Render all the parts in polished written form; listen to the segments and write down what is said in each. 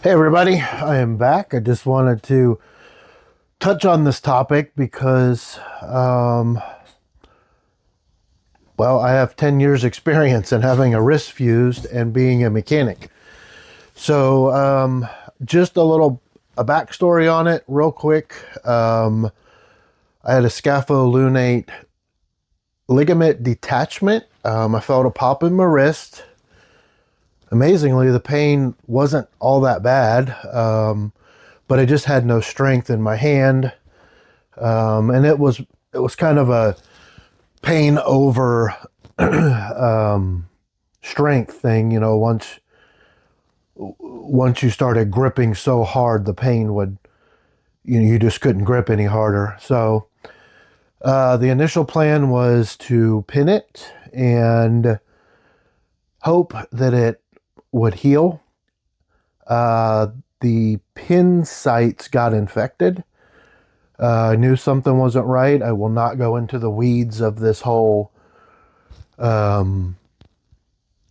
Hey everybody, I am back. I just wanted to touch on this topic because, well, I have 10 years experience in having a wrist fused and being a mechanic. So, just a backstory on it real quick. I had a scapholunate ligament detachment. I felt a pop in my wrist. Amazingly, the pain wasn't all that bad, but I just had no strength in my hand. And it was kind of a pain over strength thing. Once you started gripping so hard, the pain would you just couldn't grip any harder. So the initial plan was to pin it and hope that it would heal. The pin sites got infected. I knew something wasn't right. I will not go into the weeds of this whole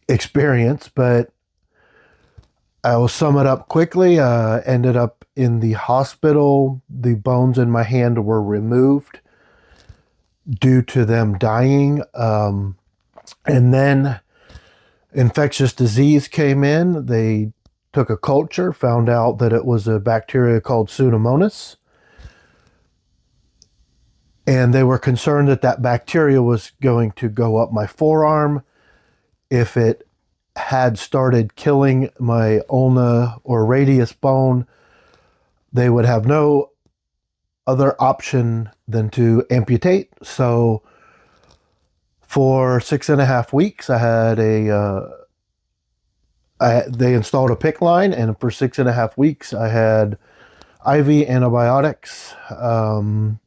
experience, but I will sum it up quickly. Ended up in the hospital. The bones in my hand were removed due to them dying. And then infectious disease came in. They took a culture, found out that it was a bacteria called Pseudomonas. And they were concerned that that bacteria was going to go up my forearm. If it had started killing my ulna or radius bone, they would have no other option than to amputate. So for 6.5 weeks, they installed a PICC line, and for 6.5 weeks, I had IV antibiotics, and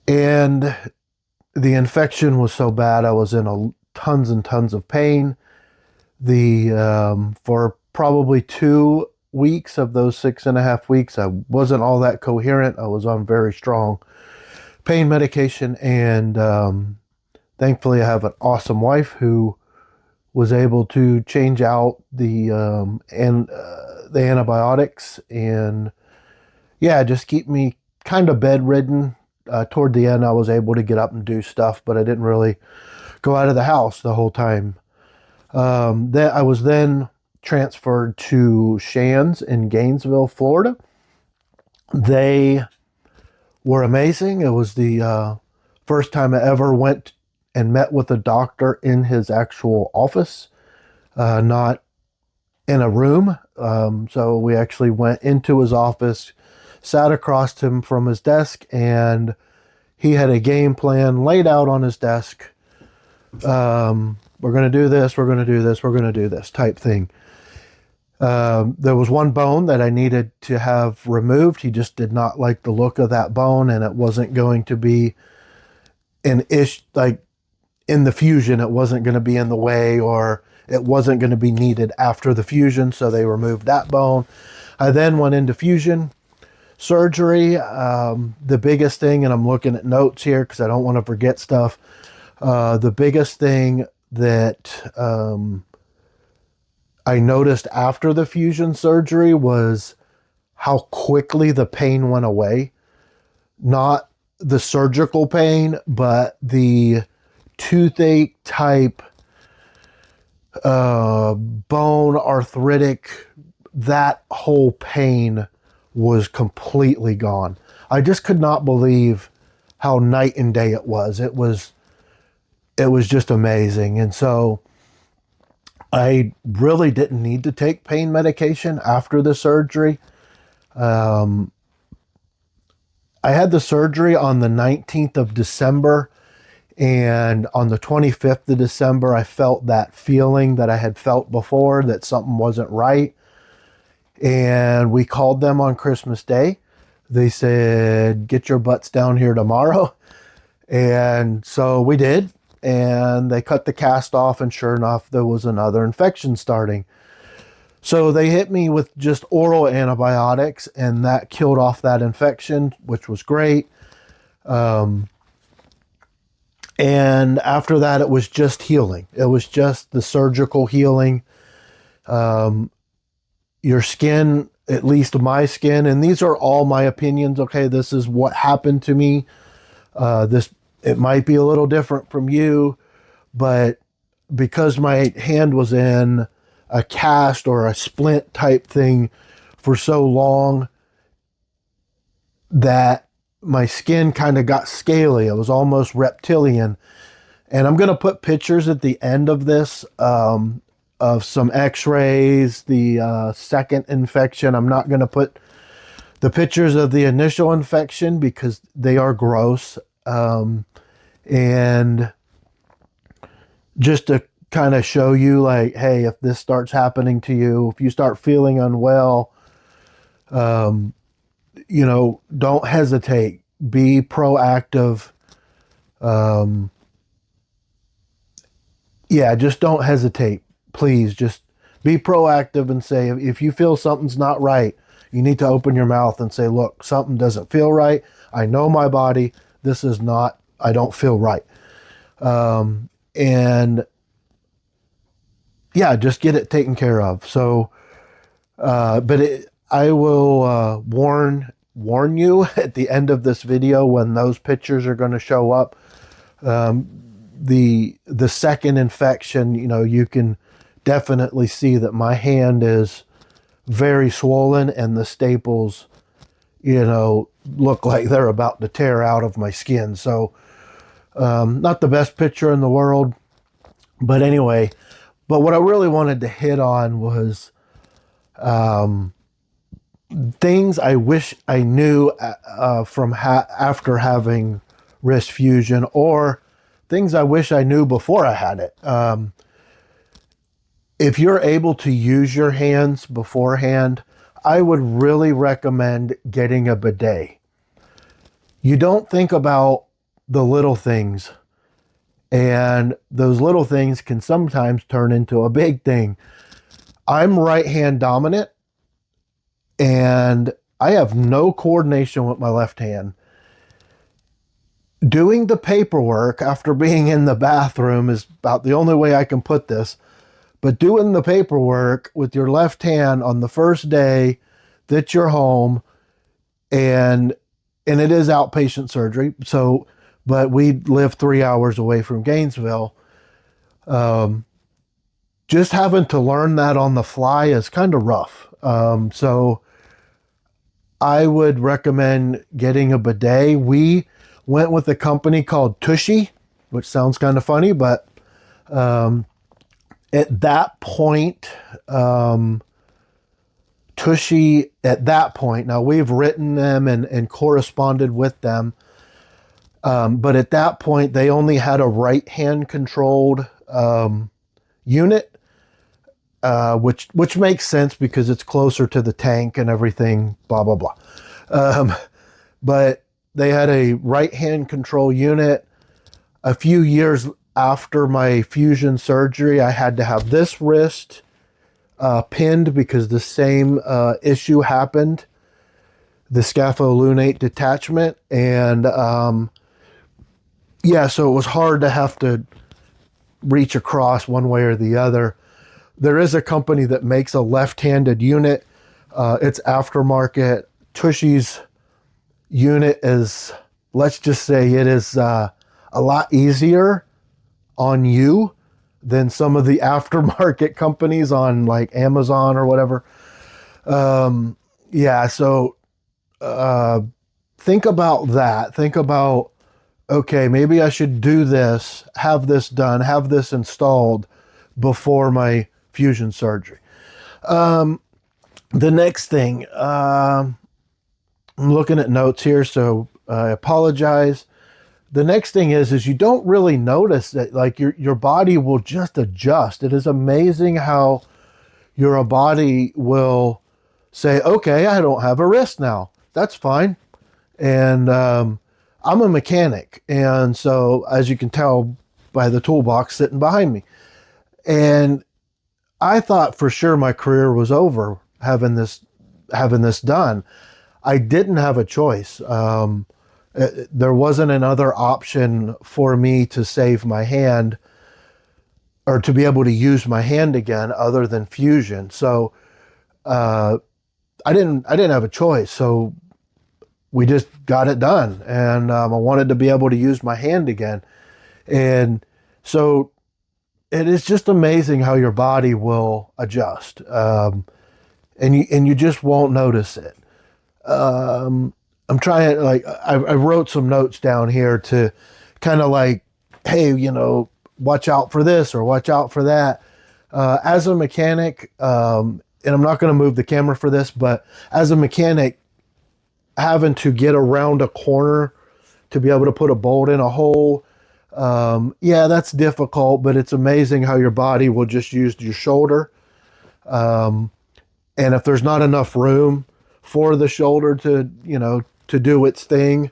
the infection was so bad I was in tons and tons of pain. For probably 2 weeks of those 6.5 weeks, I wasn't all that coherent. I was on very strong pain medication, and thankfully, I have an awesome wife who was able to change out the antibiotics and yeah, just keep me kind of bedridden. Toward the end, I was able to get up and do stuff, but I didn't really go out of the house the whole time. Then I was then transferred to Shands in Gainesville, Florida. They were amazing. It was the first time I ever went and met with a doctor in his actual office, not in a room. So we actually went into his office, sat across him from his desk, and he had a game plan laid out on his desk. We're going to do this, we're going to do this, we're going to do this type thing. There was one bone that I needed to have removed. He just did not like the look of that bone, and it wasn't going to be an issue. Like in the fusion, it wasn't going to be in the way, or it wasn't going to be needed after the fusion, so they removed that bone. I then went into fusion surgery. The biggest thing, and I'm looking at notes here because I don't want to forget stuff. The biggest thing that I noticed after the fusion surgery was how quickly the pain went away. Not the surgical pain, but the toothache type, bone arthritic, that whole pain was completely gone. I just could not believe how night and day it was. It was just amazing. And so I really didn't need to take pain medication after the surgery. I had the surgery on the 19th of December, and on the 25th of December, I felt that feeling that I had felt before, that something wasn't right. And we called them on Christmas Day. They said, get your butts down here tomorrow. And so we did. And they cut the cast off, and sure enough, there was another infection starting. So they hit me with just oral antibiotics, and that killed off that infection, which was great. And after that, it was just healing. It was just the surgical healing. your skin, at least my skin, and these are all my opinions. Okay, this is what happened to me. This it might be a little different from you, but because my hand was in a cast or a splint type thing for so long, that my skin kind of got scaly. It was almost reptilian. And I'm going to put pictures at the end of this of some x-rays, the second infection. I'm not going to put the pictures of the initial infection because they are gross. And just to kind of show you, like, hey, if this starts happening to you, if you start feeling unwell, don't hesitate. Be proactive. Just don't hesitate. Please just be proactive and say, if you feel something's not right, you need to open your mouth and say, look, something doesn't feel right. I know my body. This is not, I don't feel right. Just get it taken care of. So, I will warn you at the end of this video when those pictures are going to show up. The second infection, you can definitely see that my hand is very swollen and the staples, look like they're about to tear out of my skin. So, not the best picture in the world, but anyway, but what I really wanted to hit on was, things I wish I knew after having wrist fusion, or things I wish I knew before I had it. If you're able to use your hands beforehand, I would really recommend getting a bidet. You don't think about the little things, and those little things can sometimes turn into a big thing. I'm right hand dominant, and I have no coordination with my left hand. Doing the paperwork after being in the bathroom is about the only way I can put this. But doing the paperwork with your left hand on the first day that you're home, and it is outpatient surgery. So, but we live 3 hours away from Gainesville. Just having to learn that on the fly is kind of rough. So I would recommend getting a bidet. We went with a company called Tushy, which sounds kind of funny, but at that point, Tushy, at that point, now we've written them and corresponded with them, but at that point, they only had a right-hand controlled unit, which makes sense because it's closer to the tank and everything, blah, blah, blah. But they had a right-hand control unit. A few years after my fusion surgery, I had to have this wrist pinned because the same issue happened, the scapholunate detachment. And so it was hard to have to reach across one way or the other. There is a company that makes a left-handed unit. It's aftermarket. Tushy's unit is, let's just say it is a lot easier on you than some of the aftermarket companies on like Amazon or whatever. So think about that. Think about, okay, maybe I should do this, have this done, have this installed before my fusion surgery. The next thing, I'm looking at notes here, so I apologize. The next thing is you don't really notice that, like, your body will just adjust. It is amazing how your body will say, okay, I don't have a wrist now. That's fine. And I'm a mechanic. And so, as you can tell by the toolbox sitting behind me. And I thought for sure my career was over having this done. I didn't have a choice. There wasn't another option for me to save my hand or to be able to use my hand again other than fusion. So uh, I didn't have a choice. So we just got it done. And I wanted to be able to use my hand again. And so it is just amazing how your body will adjust. And you just won't notice it. I'm trying, like, I wrote some notes down here to kind of like, hey, watch out for this or watch out for that. As a mechanic, and I'm not going to move the camera for this, but as a mechanic, having to get around a corner to be able to put a bolt in a hole, yeah, that's difficult, but it's amazing how your body will just use your shoulder. And if there's not enough room for the shoulder to do its thing,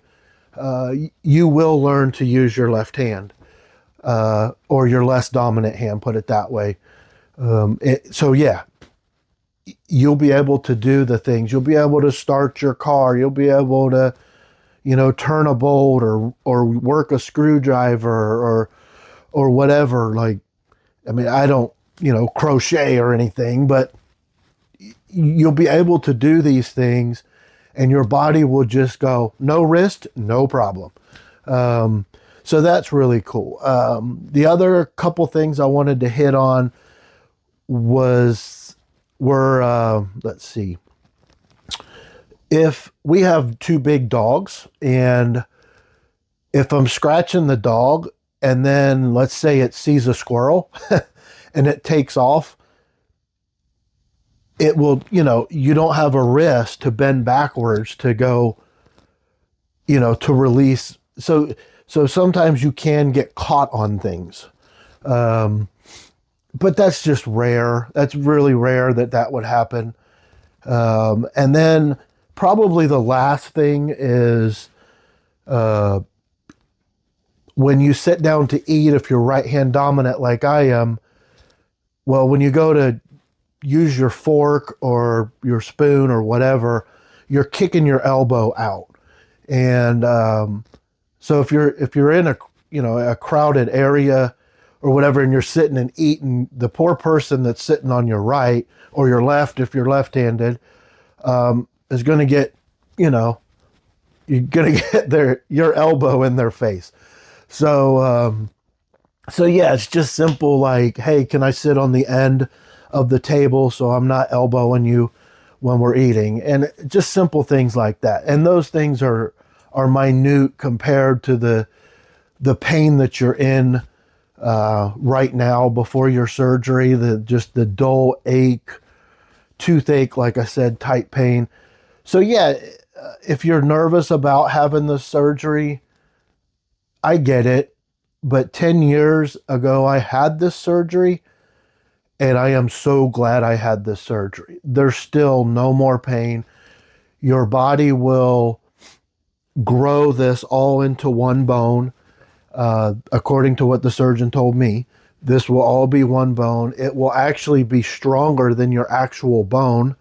you will learn to use your left hand, or your less dominant hand, put it that way. So yeah, you'll be able to do the things. You'll be able to start your car. You'll be able to, turn a bolt or work a screwdriver or whatever. Like, I mean, I don't, crochet or anything, but you'll be able to do these things and your body will just go, no wrist, no problem. So that's really cool. The other couple things I wanted to hit on were, let's see, if we have two big dogs and if I'm scratching the dog and then let's say it sees a squirrel and it takes off, it will, you don't have a wrist to bend backwards to go, to release. So sometimes you can get caught on things. But that's just rare. That's really rare that would happen. And then probably the last thing is, when you sit down to eat, if you're right hand dominant like I am, well, when you go to use your fork or your spoon or whatever, you're kicking your elbow out. And so if you're in a crowded area or whatever, and you're sitting and eating, the poor person that's sitting on your right or your left, if you're left-handed, is going to get, you're going to get your elbow in their face. So yeah, it's just simple like, hey, can I sit on the end of the table so I'm not elbowing you when we're eating? And just simple things like that. And those things are minute compared to the pain that you're in right now before your surgery, the dull ache, toothache, like I said, tight pain. So yeah, if you're nervous about having the surgery, I get it. But 10 years ago, I had this surgery, and I am so glad I had this surgery. There's still no more pain. Your body will grow this all into one bone. According to what the surgeon told me, this will all be one bone. It will actually be stronger than your actual bone.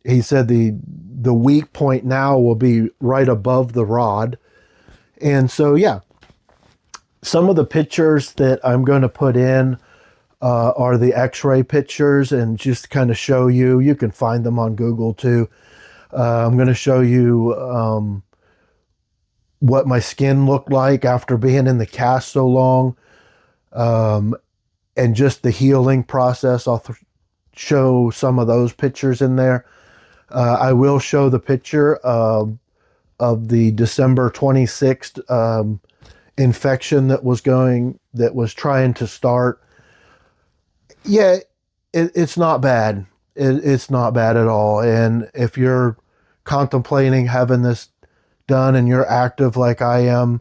He said the weak point now will be right above the rod. And so, yeah, some of the pictures that I'm going to put in are the x-ray pictures, and just kind of show you. You can find them on Google too. I'm going to show you what my skin looked like after being in the cast so long, and just the healing process. I'll show some of those pictures in there. I will show the picture of the December 26th infection that was trying to start. Yeah, it's not bad. It's not bad at all. And if you're contemplating having this done and you're active like I am,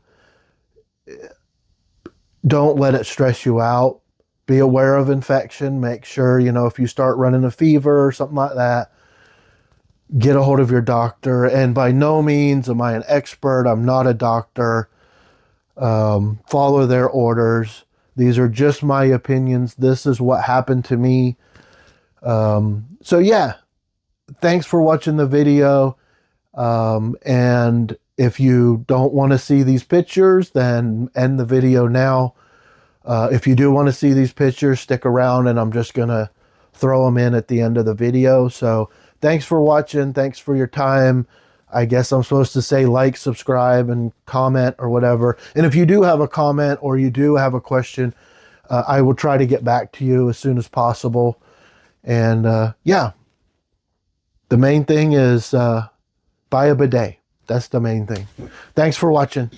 don't let it stress you out. Be aware of infection. Make sure, if you start running a fever or something like that, get a hold of your doctor. And by no means am I an expert. I'm not a doctor. Follow their orders. These are just my opinions. This is what happened to me. So yeah, thanks for watching the video. And if you don't want to see these pictures, then end the video now. If you do want to see these pictures, stick around, and I'm just going to throw them in at the end of the video. So thanks for watching. Thanks for your time. I guess I'm supposed to say like, subscribe, and comment or whatever. And if you do have a comment or you do have a question, I will try to get back to you as soon as possible. And yeah, the main thing is buy a bidet. That's the main thing. Thanks for watching.